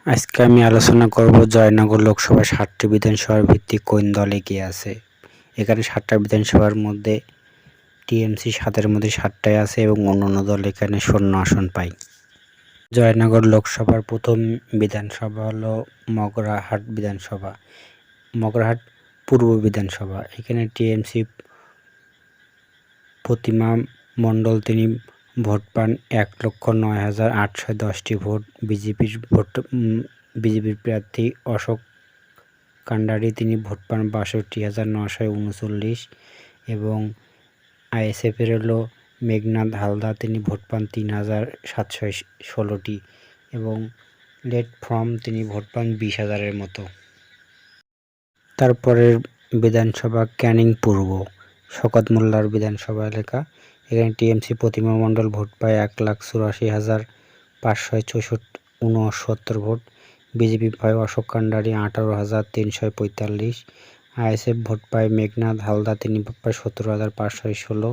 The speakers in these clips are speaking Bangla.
আজকে আমি আলোচনা করব জয়নগর লোকসভা 7টি বিধানসভার ভিত্তিক কোন দল এগিয়ে আছে। এখানে 7টা বিধানসভার মধ্যে টিএমসি 7-এর মধ্যে 7টাই আছে এবং অন্যান্য দল এখানে শূন্য আসন পায়। জয়নগর লোকসভার প্রথম বিধানসভা হলো মগরাহাট বিধানসভা, মগরাহাট পূর্ব বিধানসভা। এখানে টিএমসি প্রতিমা মণ্ডল তিনি ভোট পান 1,09,810টি ভোট। বিজেপির প্রার্থী অশোক কান্ডারি তিনি ভোট পান 62,939 এবং আইএসএফের হলো মেঘনাথ হালদার তিনি ভোট পান 3,716টি এবং লেট ফ্রম তিনি ভোট পান 20,000-এর মতো। তারপরের বিধানসভা ক্যানিং পূর্ব, শওকত মোল্লার বিধানসভা এলাকা। এখানে টিএমসি প্রতিমা মণ্ডল ভোট পায় 1,84,569 ভোট। বিজেপি পায় অশোক কান্ডারি 18,345। আইএসএফ ভোট পায় মেঘনাথ হালদার তিনি ভোট পায় 17,516।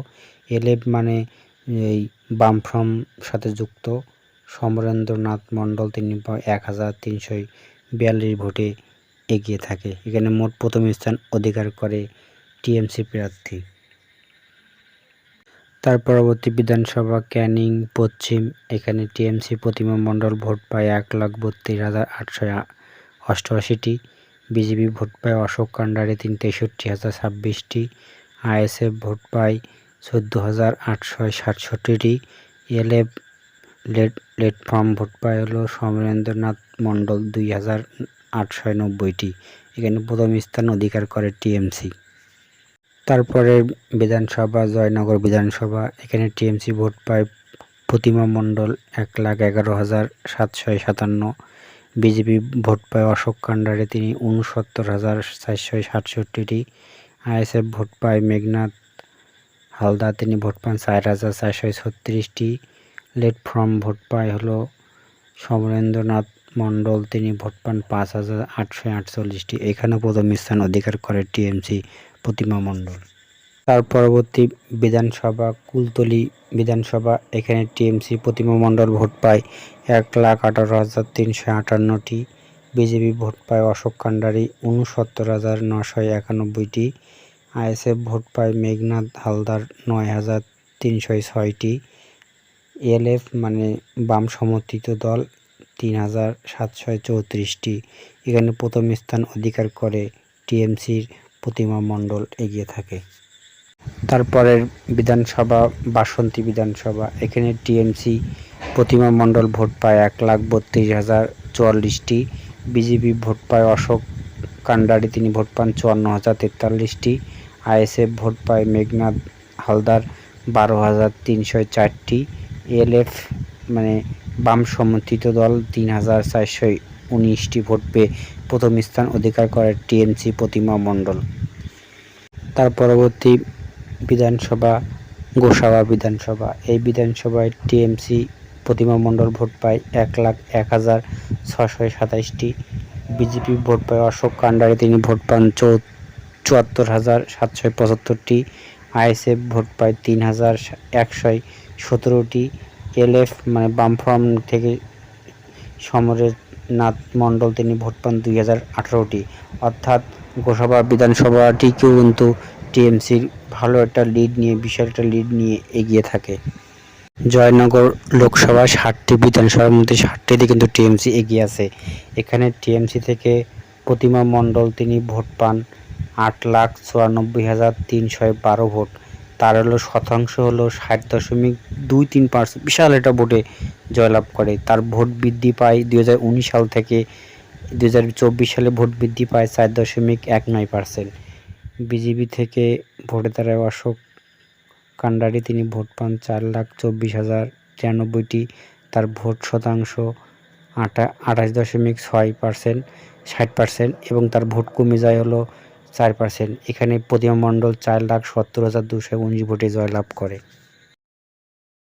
এলএফ মানে এই বামফ্রম সাথে যুক্ত সমরেন্দ্রনাথ মণ্ডল তিনি পায় 1,342 ভোটে এগিয়ে থাকে। এখানে মোট প্রথম স্থান অধিকার করে টিএমসি প্রার্থী। তার পরবর্তী বিধানসভা ক্যানিং পশ্চিম। এখানে টিএমসি প্রতিমা মণ্ডল ভোট পায় 1,32,888টি। বিজেপি ভোট পায় অশোক কান্ডারি তিনি 63,026টি। আইএসএফ ভোট পায় 14,867টি। এলএফ লেট ফ্রম ভোট পায় হলো সমরেন্দ্রনাথ মণ্ডল 2,890টি। এখানে প্রথম স্থান অধিকার করে টিএমসি। তারপরে বিধানসভা জয়নগর বিধানসভা। এখানে টিএমসি ভোট পায় প্রতিমা মণ্ডল 1,11,757। বিজেপি ভোট পায় অশোক কান্ডারি তিনি 69,467টি। আইএসএফ ভোট পায় মেঘনাথ হালদার তিনি ভোট পান 4,436টি। লেট ফ্রম ভোট পায় হলো সমরেন্দ্রনাথ মণ্ডল তিনি ভোট পান 5,848টি। এখানে প্রথম স্থান অধিকার করে টিএমসি প্রতিমা মণ্ডল। তার পরবর্তী বিধানসভা কুলতলি বিধানসভা। এখানে টিএমসি প্রতিমা মণ্ডল ভোট পায় 1,18,358টি। বিজেপি ভোট পায় অশোক কান্ডারি 69,991টি। আইএসএফ ভোট পায় মেঘনাথ হালদার 9,306টি। এলএফ মানে বাম সমর্থিত দল 3,734টি। এখানে প্রথম স্থান অধিকার করে টিএমসির প্রতিমা মণ্ডল এগিয়ে থাকে। তারপরের বিধানসভা বাসন্তী বিধানসভা। এখানে টিএমসি প্রতিমা মণ্ডল ভোট পায় 1,32,044টি। বিজেপি ভোট পায় অশোক কান্ডারি তিনি ভোট পান 54,043টি। আইএসএফ ভোট পায় মেঘনাথ হালদার 12,304টি। এলএফ মানে বাম সমর্থিত দল 3,419টি ভোট পেয়ে প্রথম স্থান অধিকার করে টিএমসি প্রতিমা মণ্ডল। তার পরবর্তী বিধানসভা গোসাবা বিধানসভা। এই বিধানসভায় টিএমসি প্রতিমা মণ্ডল ভোট পায় 1,01,627টি। বিজেপি ভোট পায় অশোক কান্ডারি তিনি ভোট পান 74,775টি। আইএসএফ ভোট পায় 3,117টি। এলএফ মানে বামফ্রন্ট থেকে সমরেন্দ্রনাথ মণ্ডল তিনি ভোট পান 2,018টি। অর্থাৎ গোসাবা বিধানসভাটিকেও কিন্তু টিএমসির ভালো একটা লিড নিয়ে বিশাল একটা লিড নিয়ে এগিয়ে থাকে। জয়নগর লোকসভা 7টি বিধানসভার মধ্যে 7টিতে কিন্তু টিএমসি এগিয়ে আছে। এখানে টিএমসি থেকে প্রতিমা মণ্ডল তিনি ভোট পান 8,94,312 ভোট। তার হলো শতাংশ হলো 60.23%, বিশাল একটা ভোটে জয়লাভ করে। তার ভোট বৃদ্ধি পায় 2019 সাল থেকে 2024 সালে ভোট বৃদ্ধি পায় 4.19%। বিজেপি থেকে ভোটে দাঁড়ায় অশোক কান্ডারি তিনি ভোট পান 4,24,093টি। তার ভোট শতাংশ 28.6%, 60% এবং তার ভোট কমে যায় হলো 4%। এখানে প্রতিমা মণ্ডল 4,70,219 ভোটে জয়লাভ করে।